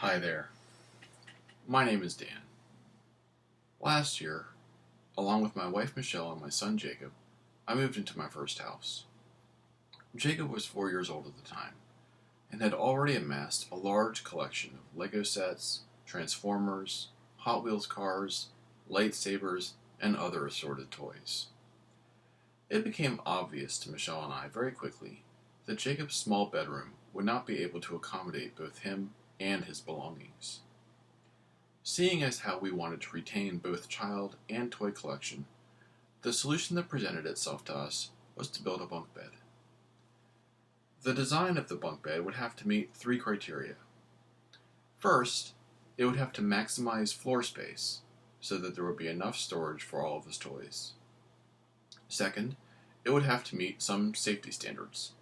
Hi there. My name is Dan. Last year, along with my wife Michelle and my son Jacob, I moved into my first house. Jacob was 4 years old at the time and had already amassed a large collection of Lego sets, Transformers, Hot Wheels cars, lightsabers, and other assorted toys. It became obvious to Michelle and I very quickly that Jacob's small bedroom would not be able to accommodate both him and his belongings. Seeing as how we wanted to retain both child and toy collection, the solution that presented itself to us was to build a bunk bed. The design of the bunk bed would have to meet 3 criteria. First, it would have to maximize floor space so that there would be enough storage for all of his toys. Second, it would have to meet some safety standards.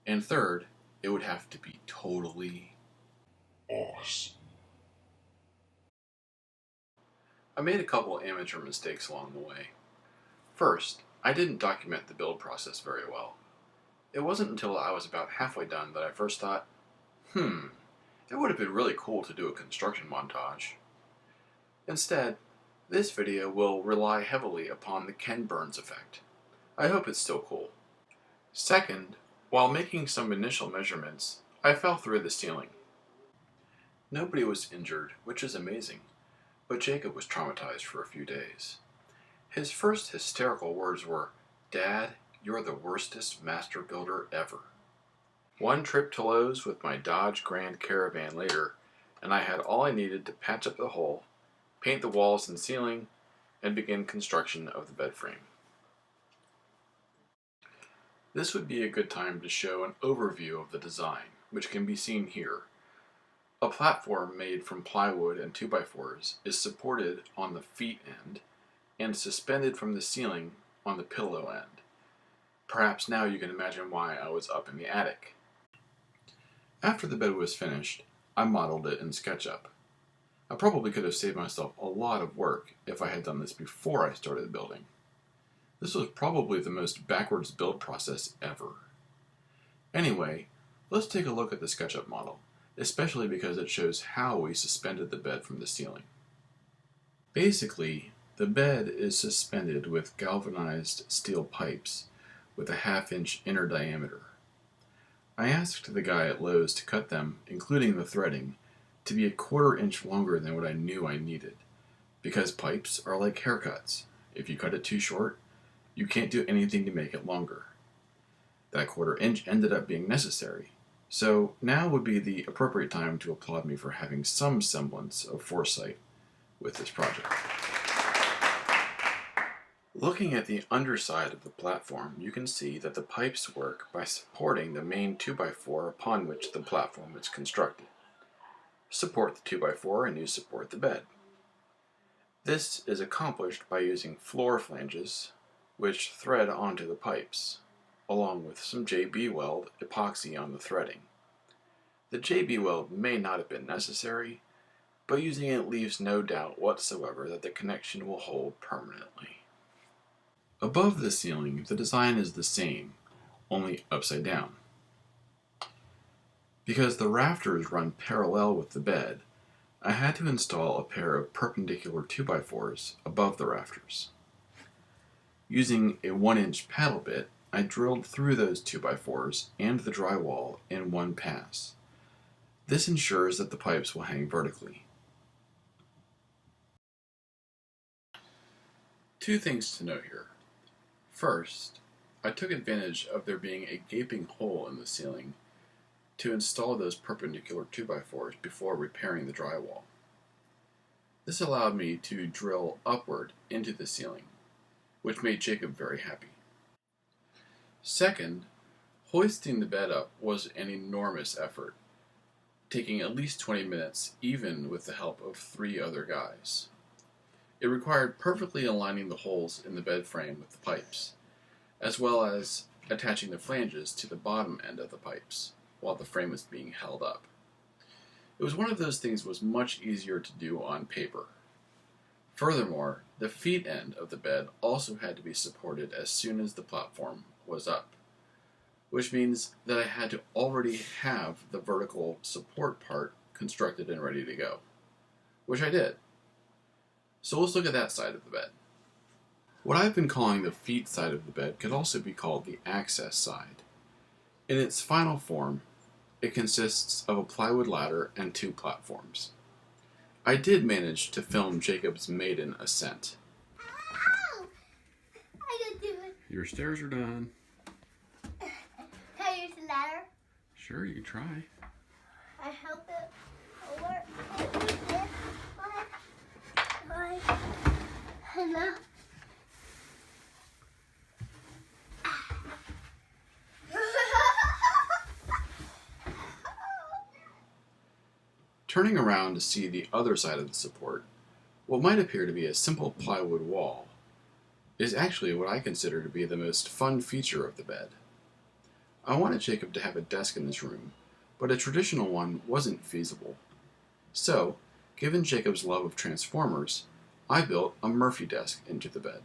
And third, it would have to be totally awesome. I made a couple amateur mistakes along the way. First, I didn't document the build process very well. It wasn't until I was about halfway done that I first thought, it would have been really cool to do a construction montage. Instead, this video will rely heavily upon the Ken Burns effect. I hope it's still cool. Second, while making some initial measurements, I fell through the ceiling. Nobody was injured, which is amazing, but Jacob was traumatized for a few days. His first hysterical words were, "Dad, you're the worstest master builder ever." One trip to Lowe's with my Dodge Grand Caravan later, and I had all I needed to patch up the hole, paint the walls and ceiling, and begin construction of the bed frame. This would be a good time to show an overview of the design, which can be seen here. A platform made from plywood and 2x4s is supported on the feet end and suspended from the ceiling on the pillow end. Perhaps now you can imagine why I was up in the attic. After the bed was finished, I modeled it in SketchUp. I probably could have saved myself a lot of work if I had done this before I started building. This was probably the most backwards build process ever. Anyway, let's take a look at the SketchUp model, especially because it shows how we suspended the bed from the ceiling. Basically, the bed is suspended with galvanized steel pipes with a 1/2-inch inner diameter. I asked the guy at Lowe's to cut them, including the threading, to be a 1/4 inch longer than what I knew I needed, because pipes are like haircuts. If you cut it too short, you can't do anything to make it longer. That 1/4 inch ended up being necessary, so now would be the appropriate time to applaud me for having some semblance of foresight with this project. Looking at the underside of the platform, you can see that the pipes work by supporting the main 2x4 upon which the platform is constructed. Support the 2x4 and you support the bed. This is accomplished by using floor flanges, which thread onto the pipes, along with some JB Weld epoxy on the threading. The JB Weld may not have been necessary, but using it leaves no doubt whatsoever that the connection will hold permanently. Above the ceiling, the design is the same, only upside down. Because the rafters run parallel with the bed, I had to install a pair of perpendicular 2x4s above the rafters. Using a 1-inch paddle bit, I drilled through those 2x4s and the drywall in one pass. This ensures that the pipes will hang vertically. 2 things to note here. First, I took advantage of there being a gaping hole in the ceiling to install those perpendicular 2x4s before repairing the drywall. This allowed me to drill upward into the ceiling, which made Jacob very happy. Second, hoisting the bed up was an enormous effort, taking at least 20 minutes even with the help of 3 other guys. It required perfectly aligning the holes in the bed frame with the pipes, as well as attaching the flanges to the bottom end of the pipes while the frame was being held up. It was one of those things that was much easier to do on paper. Furthermore, the feet end of the bed also had to be supported as soon as the platform was up, which means that I had to already have the vertical support part constructed and ready to go, which I did. So let's look at that side of the bed. What I've been calling the feet side of the bed could also be called the access side. In its final form, it consists of a plywood ladder and 2 platforms. I did manage to film Jacob's maiden ascent. Ow! I didn't do it. Your stairs are done. Can I use the ladder? Sure, you can try. I hope it will work. Hello. Turning around to see the other side of the support, what might appear to be a simple plywood wall is actually what I consider to be the most fun feature of the bed. I wanted Jacob to have a desk in this room, but a traditional one wasn't feasible. So, given Jacob's love of Transformers, I built a Murphy desk into the bed.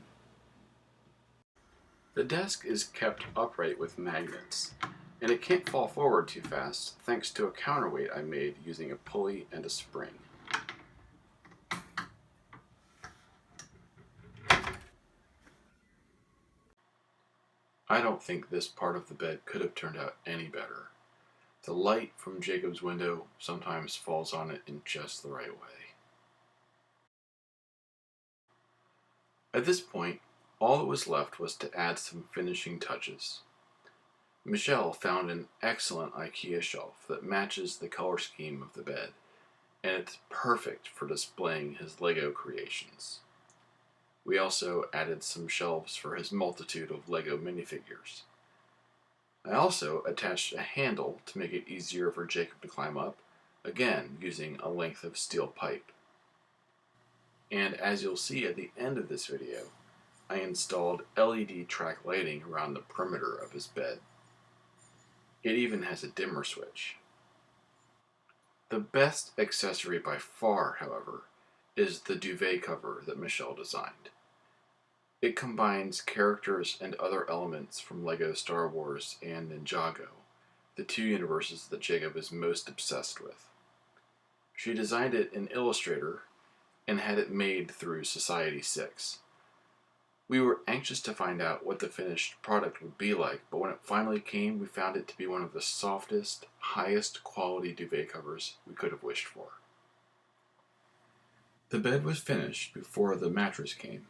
The desk is kept upright with magnets, and it can't fall forward too fast thanks to a counterweight I made using a pulley and a spring. I don't think this part of the bed could have turned out any better. The light from Jacob's window sometimes falls on it in just the right way. At this point, all that was left was to add some finishing touches. Michelle found an excellent IKEA shelf that matches the color scheme of the bed, and it's perfect for displaying his Lego creations. We also added some shelves for his multitude of Lego minifigures. I also attached a handle to make it easier for Jacob to climb up, again using a length of steel pipe. And as you'll see at the end of this video, I installed LED track lighting around the perimeter of his bed. It even has a dimmer switch. The best accessory by far, however, is the duvet cover that Michelle designed. It combines characters and other elements from LEGO Star Wars and Ninjago, the 2 universes that Jacob is most obsessed with. She designed it in Illustrator and had it made through Society 6. We were anxious to find out what the finished product would be like, but when it finally came, we found it to be one of the softest, highest quality duvet covers we could have wished for. The bed was finished before the mattress came,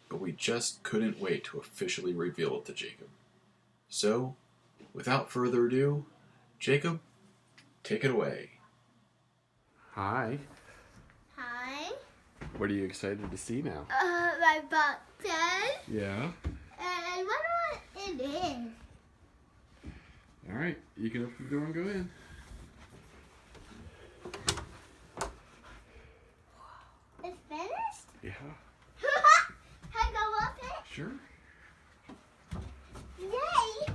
but we just couldn't wait to officially reveal it to Jacob. So, without further ado, Jacob, take it away. Hi. Hi. What are you excited to see now? My bunk bed. Yeah. And I wonder what it is. All right, you can open the door and go in. It's finished? Yeah. Can I go up it? Sure. Yay!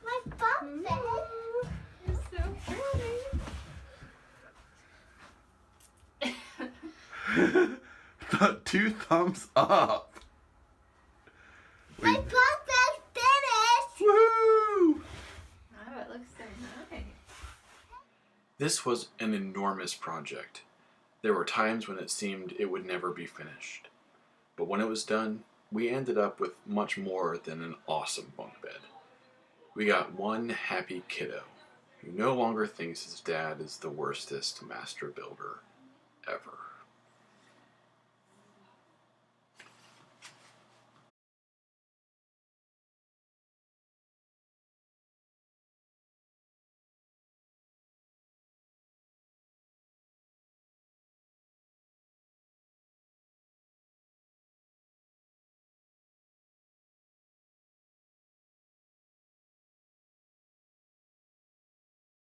My bunk bed. You're so pretty. The 2 thumbs up. My bunk bed's finished. Woo! Oh, it looks so nice. This was an enormous project. There were times when it seemed it would never be finished. But when it was done, we ended up with much more than an awesome bunk bed. We got one happy kiddo who no longer thinks his dad is the worstest master builder ever.